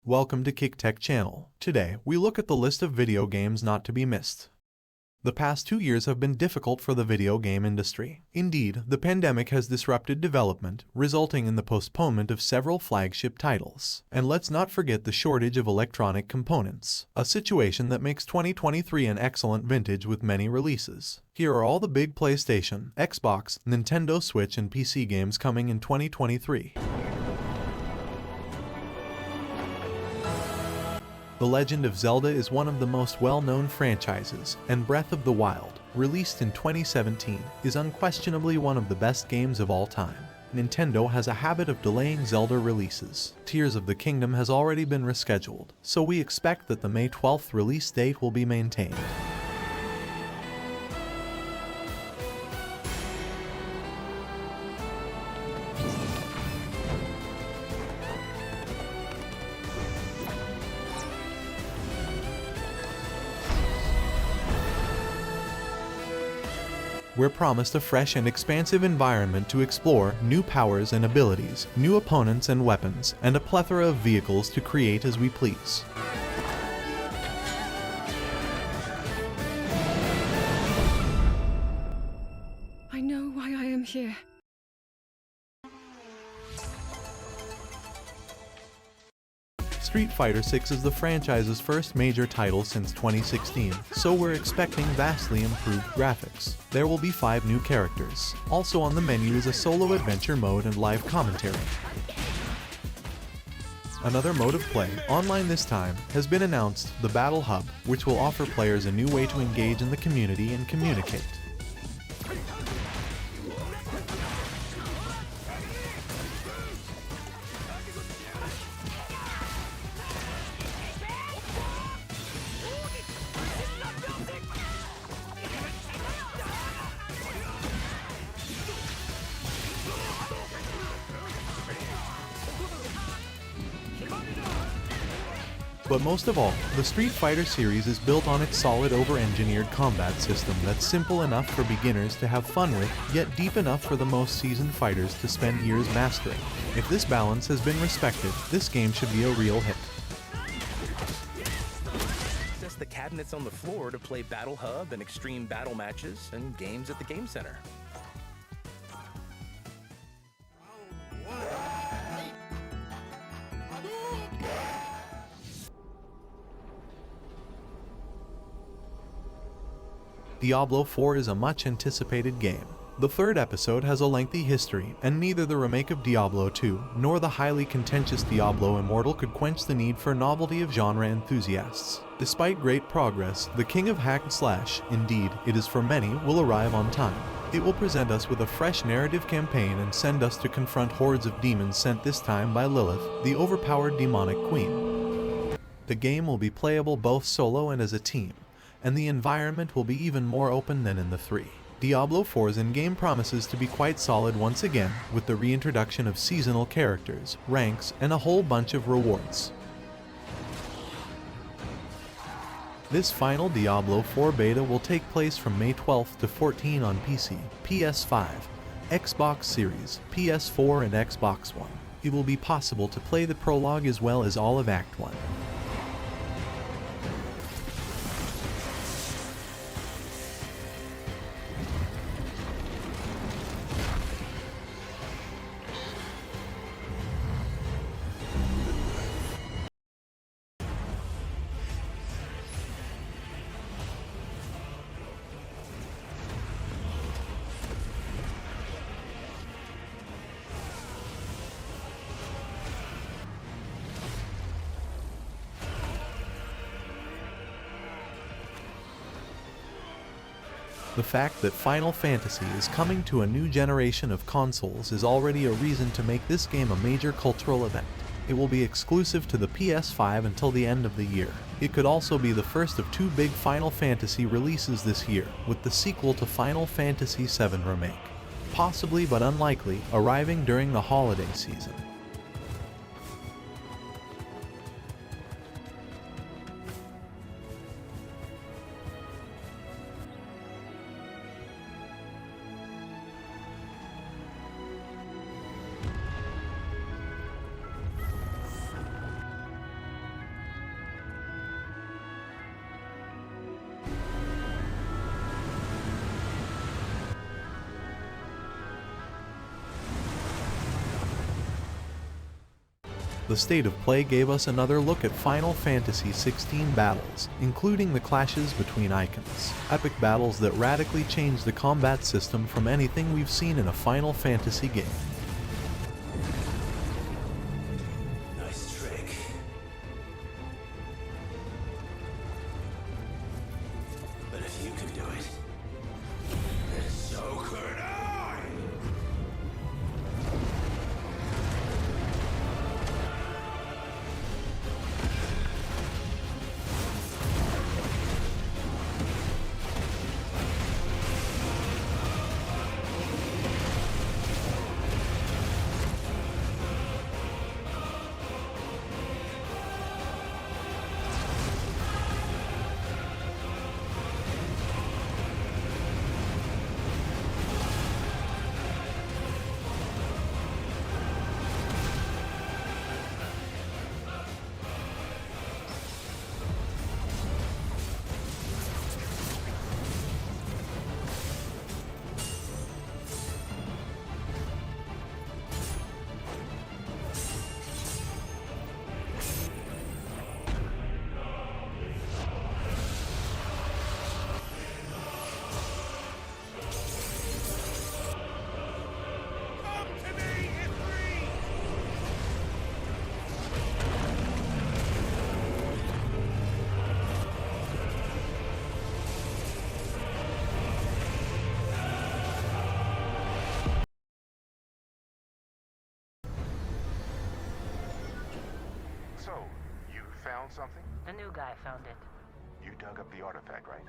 Welcome to Kick Tech Channel. Today, we look at the list of video games not to be missed. The past 2 years have been difficult for the video game industry. Indeed, the pandemic has disrupted development, resulting in the postponement of several flagship titles. And let's not forget the shortage of electronic components, a situation that makes 2023 an excellent vintage with many releases. Here are all the big PlayStation, Xbox, Nintendo Switch, and PC games coming in 2023. The Legend of Zelda is one of the most well-known franchises, and Breath of the Wild, released in 2017, is unquestionably one of the best games of all time. Nintendo has a habit of delaying Zelda releases. Tears of the Kingdom has already been rescheduled, so we expect that the May 12th release date will be maintained. We're promised a fresh and expansive environment to explore, new powers and abilities, new opponents and weapons, and a plethora of vehicles to create as we please. I know why I am here. Street Fighter VI is the franchise's first major title since 2016, so we're expecting vastly improved graphics. There will be 5 new characters. Also on the menu is a solo adventure mode and live commentary. Another mode of play, online this time, has been announced, the Battle Hub, which will offer players a new way to engage in the community and communicate. But most of all, the Street Fighter series is built on its solid over-engineered combat system that's simple enough for beginners to have fun with, yet deep enough for the most seasoned fighters to spend years mastering. If this balance has been respected, this game should be a real hit. Access the cabinets on the floor to play Battle Hub and extreme battle matches and games at the Game Center. Diablo IV is a much-anticipated game. The third episode has a lengthy history, and neither the remake of Diablo II nor the highly contentious Diablo Immortal could quench the need for novelty of genre enthusiasts. Despite great progress, the king of hack and slash, indeed, it is for many, will arrive on time. It will present us with a fresh narrative campaign and send us to confront hordes of demons sent this time by Lilith, the overpowered demonic queen. The game will be playable both solo and as a team, and the environment will be even more open than in the 3. Diablo 4's in-game promises to be quite solid once again, with the reintroduction of seasonal characters, ranks, and a whole bunch of rewards. This final Diablo 4 beta will take place from May 12th to 14 on PC, PS5, Xbox Series, PS4, and Xbox One. It will be possible to play the prologue as well as all of Act 1. The fact that Final Fantasy is coming to a new generation of consoles is already a reason to make this game a major cultural event. It will be exclusive to the PS5 until the end of the year. It could also be the first of 2 big Final Fantasy releases this year, with the sequel to Final Fantasy VII Remake, possibly but unlikely, arriving during the holiday season. The State of Play gave us another look at Final Fantasy XVI battles, including the clashes between icons. Epic battles that radically changed the combat system from anything we've seen in a Final Fantasy game. Nice trick. But if you can do it, then so could I! So, you found something? A new guy found it. You dug up the artifact, right?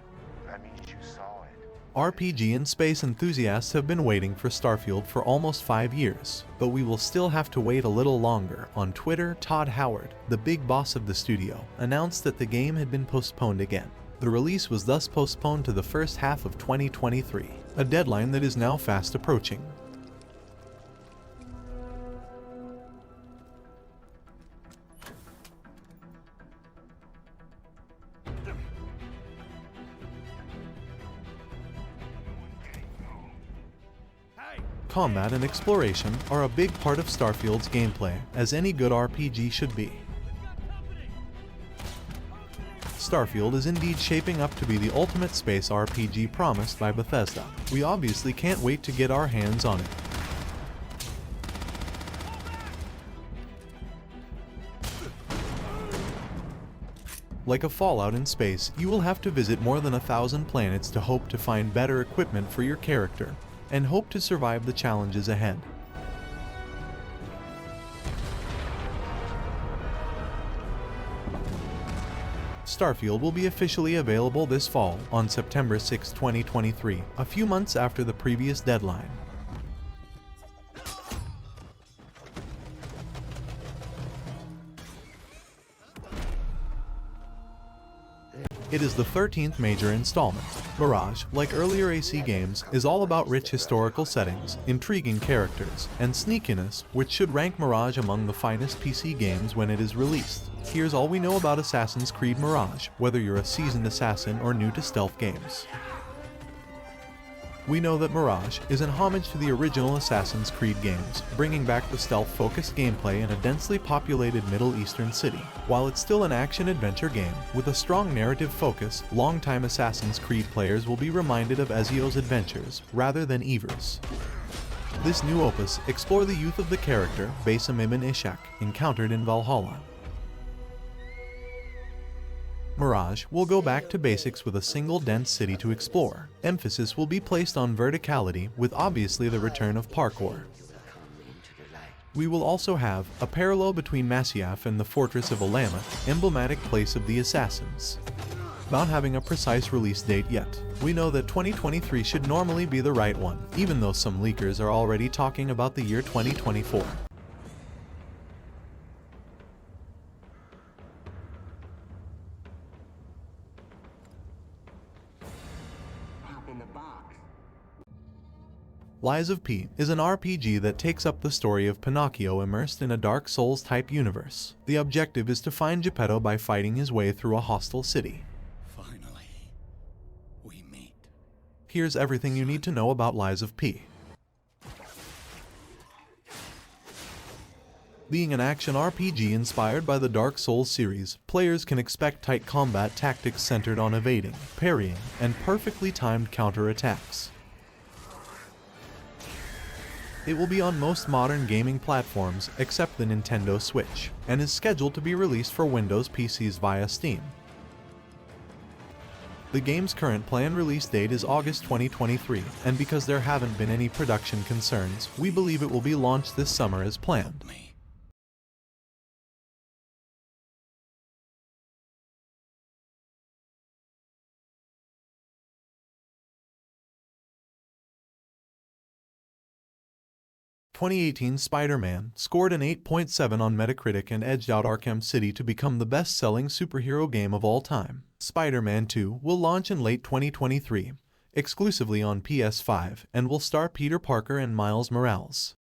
That means you saw it. RPG and space enthusiasts have been waiting for Starfield for almost 5 years, but we will still have to wait a little longer. On Twitter, Todd Howard, the big boss of the studio, announced that the game had been postponed again. The release was thus postponed to the first half of 2023, a deadline that is now fast approaching. Combat and exploration are a big part of Starfield's gameplay, as any good RPG should be. Starfield is indeed shaping up to be the ultimate space RPG promised by Bethesda. We obviously can't wait to get our hands on it. Like a Fallout in space, you will have to visit more than 1,000 planets to hope to find better equipment for your character, and hope to survive the challenges ahead. Starfield will be officially available this fall, on September 6, 2023, a few months after the previous deadline. It is the 13th major installment. Mirage, like earlier AC games, is all about rich historical settings, intriguing characters, and sneakiness, which should rank Mirage among the finest PC games when it is released. Here's all we know about Assassin's Creed Mirage, whether you're a seasoned assassin or new to stealth games. We know that Mirage is an homage to the original Assassin's Creed games, bringing back the stealth-focused gameplay in a densely populated Middle Eastern city. While it's still an action-adventure game, with a strong narrative focus, longtime Assassin's Creed players will be reminded of Ezio's adventures, rather than Ever's. This new opus explores the youth of the character, Basim ibn Ishaq, encountered in Valhalla. Mirage will go back to basics with a single dense city to explore. Emphasis will be placed on verticality, with obviously the return of parkour. We will also have a parallel between Masyaf and the fortress of Alamet, emblematic place of the assassins. Not having a precise release date yet, we know that 2023 should normally be the right one, even though some leakers are already talking about the year 2024. Lies of P is an RPG that takes up the story of Pinocchio immersed in a Dark Souls-type universe. The objective is to find Geppetto by fighting his way through a hostile city. Finally, we meet. Here's everything you need to know about Lies of P. Being an action RPG inspired by the Dark Souls series, players can expect tight combat tactics centered on evading, parrying, and perfectly timed counterattacks. It will be on most modern gaming platforms except the Nintendo Switch, and is scheduled to be released for Windows PCs via Steam. The game's current planned release date is August 2023, and because there haven't been any production concerns, we believe it will be launched this summer as planned. 2018 Spider-Man scored an 8.7 on Metacritic and edged out Arkham City to become the best-selling superhero game of all time. Spider-Man 2 will launch in late 2023, exclusively on PS5, and will star Peter Parker and Miles Morales.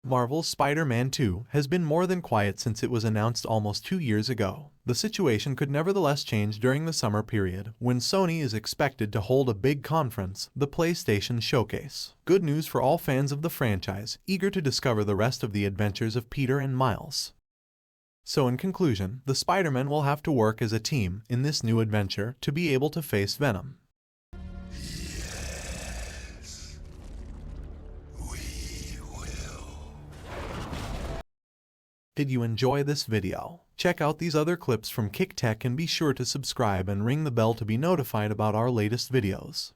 Marvel's Spider-Man 2 has been more than quiet since it was announced almost 2 years ago. The situation could nevertheless change during the summer period, when Sony is expected to hold a big conference, the PlayStation Showcase. Good news for all fans of the franchise, eager to discover the rest of the adventures of Peter and Miles. So in conclusion, the Spider-Men will have to work as a team in this new adventure to be able to face Venom. Did you enjoy this video? Check out these other clips from Kick Tech and be sure to subscribe and ring the bell to be notified about our latest videos.